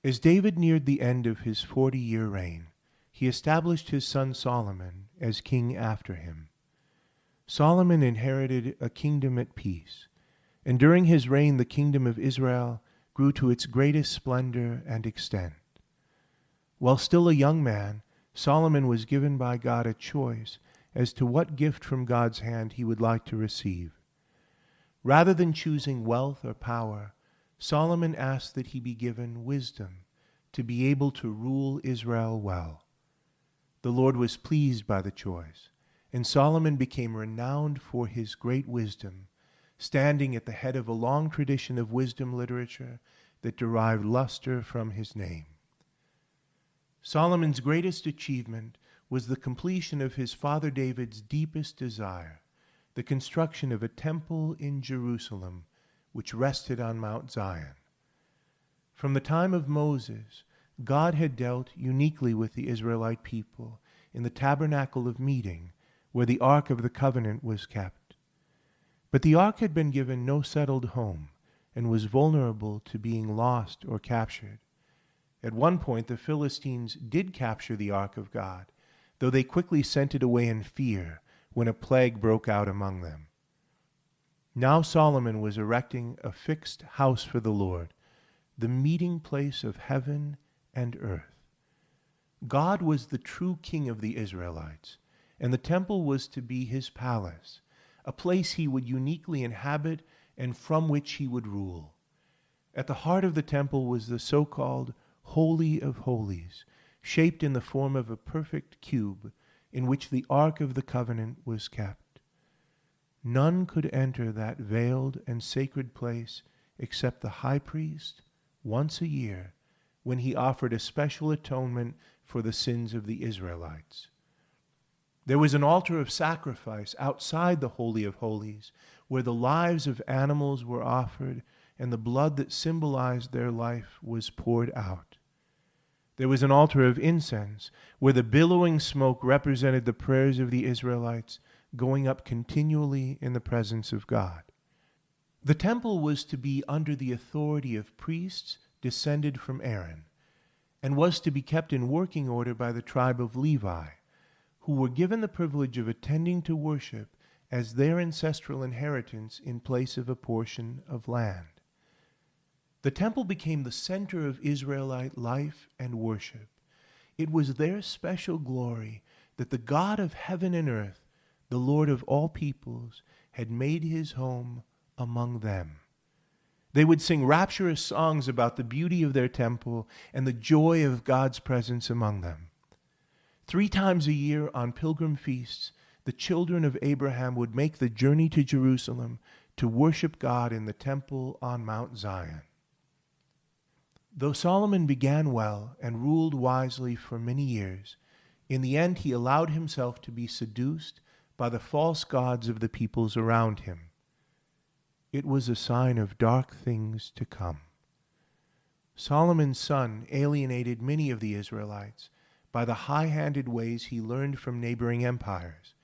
As David neared the end of his 40-year reign, he established his son Solomon as king after him. Solomon inherited a kingdom at peace, and during his reign the kingdom of Israel grew to its greatest splendor and extent. While still a young man, Solomon was given by God a choice as to what gift from God's hand he would like to receive. Rather than choosing wealth or power, Solomon asked that he be given wisdom to be able to rule Israel well. The Lord was pleased by the choice, and Solomon became renowned for his great wisdom, standing at the head of a long tradition of wisdom literature that derived luster from his name. Solomon's greatest achievement was the completion of his father David's deepest desire, the construction of a temple in Jerusalem which rested on Mount Zion. From the time of Moses, God had dealt uniquely with the Israelite people in the tabernacle of meeting, where the Ark of the Covenant was kept. But the Ark had been given no settled home and was vulnerable to being lost or captured. At one point, the Philistines did capture the Ark of God, though they quickly sent it away in fear when a plague broke out among them. Now Solomon was erecting a fixed house for the Lord, the meeting place of heaven and earth. God was the true king of the Israelites, and the temple was to be his palace, a place he would uniquely inhabit and from which he would rule. At the heart of the temple was the so-called Holy of Holies, shaped in the form of a perfect cube in which the Ark of the Covenant was kept. None could enter that veiled and sacred place except the high priest once a year, when he offered a special atonement for the sins of the Israelites. There was an altar of sacrifice outside the Holy of Holies, where the lives of animals were offered and the blood that symbolized their life was poured out. There was an altar of incense, where the billowing smoke represented the prayers of the Israelites going up continually in the presence of God. The temple was to be under the authority of priests descended from Aaron, and was to be kept in working order by the tribe of Levi, who were given the privilege of attending to worship as their ancestral inheritance in place of a portion of land. The temple became the center of Israelite life and worship. It was their special glory that the God of heaven and earth, the Lord of all peoples, had made his home among them. They would sing rapturous songs about the beauty of their temple and the joy of God's presence among them. 3 times a year on pilgrim feasts, the children of Abraham would make the journey to Jerusalem to worship God in the temple on Mount Zion. Though Solomon began well and ruled wisely for many years, in the end he allowed himself to be seduced by the false gods of the peoples around him. It was a sign of dark things to come. Solomon's son alienated many of the Israelites by the high-handed ways he learned from neighboring empires,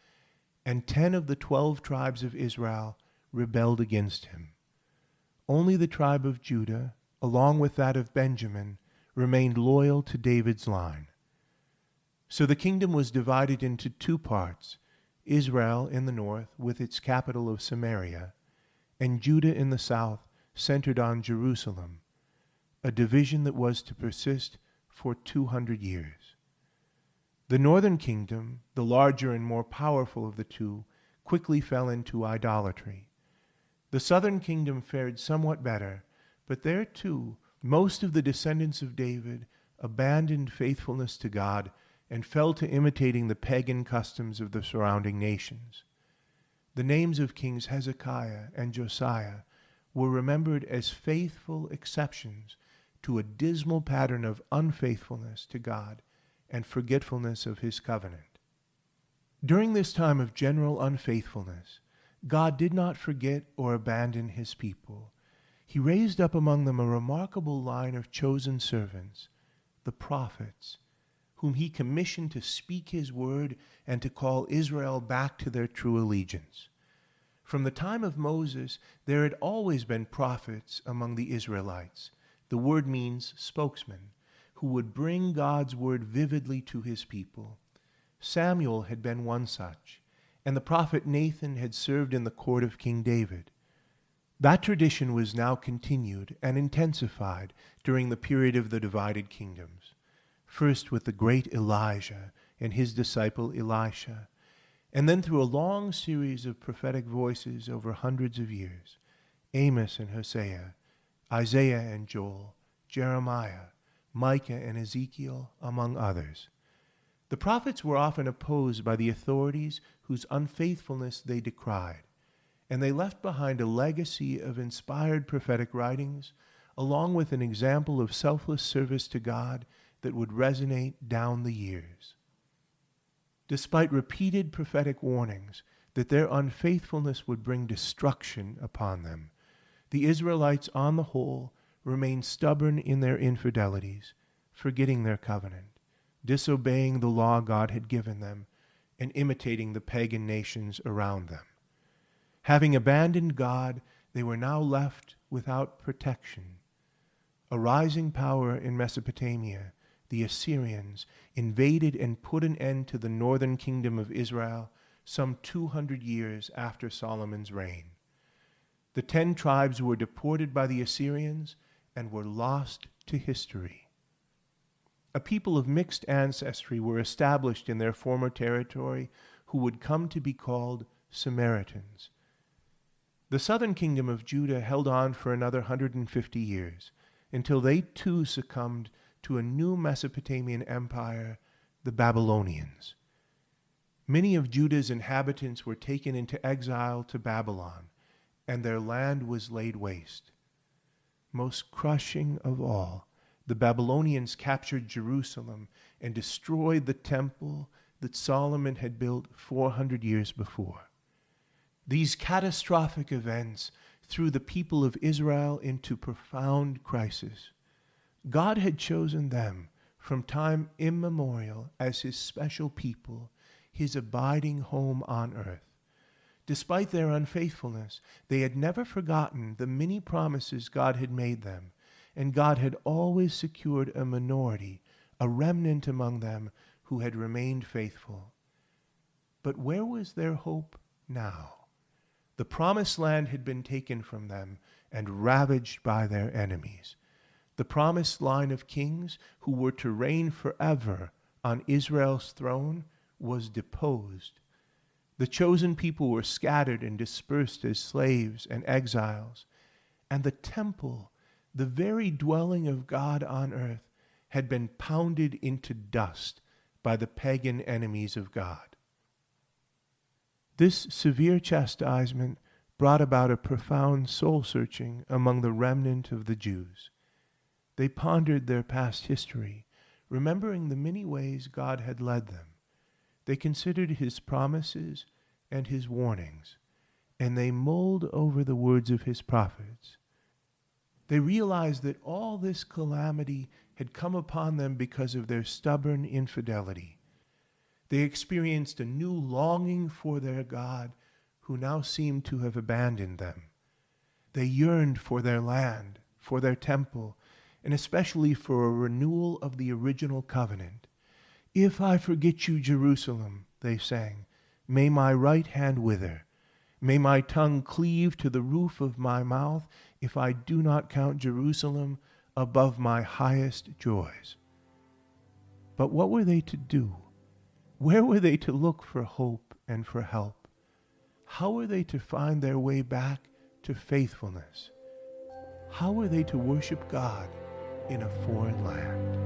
and 10 of the 12 tribes of Israel rebelled against him. Only the tribe of Judah, along with that of Benjamin, remained loyal to David's line. So the kingdom was divided into 2 parts, Israel in the north with its capital of Samaria, and Judah in the south, centered on Jerusalem, a division that was to persist for 200 years. The northern kingdom, the larger and more powerful of the 2, quickly fell into idolatry. The southern kingdom fared somewhat better, but there too, most of the descendants of David abandoned faithfulness to God and fell to imitating the pagan customs of the surrounding nations. The names of Kings Hezekiah and Josiah were remembered as faithful exceptions to a dismal pattern of unfaithfulness to God and forgetfulness of his covenant. During this time of general unfaithfulness, God did not forget or abandon his people. He raised up among them a remarkable line of chosen servants, the prophets, whom he commissioned to speak his word and to call Israel back to their true allegiance. From the time of Moses, there had always been prophets among the Israelites, The word means spokesman, who would bring God's word vividly to his people. Samuel had been one such, and the prophet Nathan had served in the court of King David. That tradition was now continued and intensified during the period of the divided kingdoms, first with the great Elijah and his disciple Elisha, and then through a long series of prophetic voices over hundreds of years, Amos and Hosea, Isaiah and Joel, Jeremiah, Micah and Ezekiel, among others. The prophets were often opposed by the authorities whose unfaithfulness they decried, and they left behind a legacy of inspired prophetic writings, along with an example of selfless service to God that would resonate down the years. Despite repeated prophetic warnings that their unfaithfulness would bring destruction upon them, the Israelites on the whole remained stubborn in their infidelities, forgetting their covenant, disobeying the law God had given them, and imitating the pagan nations around them. Having abandoned God, they were now left without protection. A rising power in Mesopotamia, the Assyrians, invaded and put an end to the northern kingdom of Israel some 200 years after Solomon's reign. The 10 tribes were deported by the Assyrians and were lost to history. A people of mixed ancestry were established in their former territory who would come to be called Samaritans. The southern kingdom of Judah held on for another 150 years, until they too succumbed to a new Mesopotamian empire, the Babylonians. Many of Judah's inhabitants were taken into exile to Babylon, and their land was laid waste. Most crushing of all, the Babylonians captured Jerusalem and destroyed the temple that Solomon had built 400 years before. These catastrophic events threw the people of Israel into profound crisis. God had chosen them from time immemorial as his special people, his abiding home on earth. Despite their unfaithfulness, they had never forgotten the many promises God had made them, and God had always secured a minority, a remnant among them who had remained faithful. But where was their hope now? The promised land had been taken from them and ravaged by their enemies. The promised line of kings who were to reign forever on Israel's throne was deposed. The chosen people were scattered and dispersed as slaves and exiles, and the temple, the very dwelling of God on earth, had been pounded into dust by the pagan enemies of God. This severe chastisement brought about a profound soul-searching among the remnant of the Jews. They pondered their past history, remembering the many ways God had led them. They considered his promises and his warnings, and they mulled over the words of his prophets. They realized that all this calamity had come upon them because of their stubborn infidelity. They experienced a new longing for their God, who now seemed to have abandoned them. They yearned for their land, for their temple, and especially for a renewal of the original covenant. "If I forget you, Jerusalem," they sang, "may my right hand wither. May my tongue cleave to the roof of my mouth if I do not count Jerusalem above my highest joys." But what were they to do? Where were they to look for hope and for help? How were they to find their way back to faithfulness? How were they to worship God in a foreign land?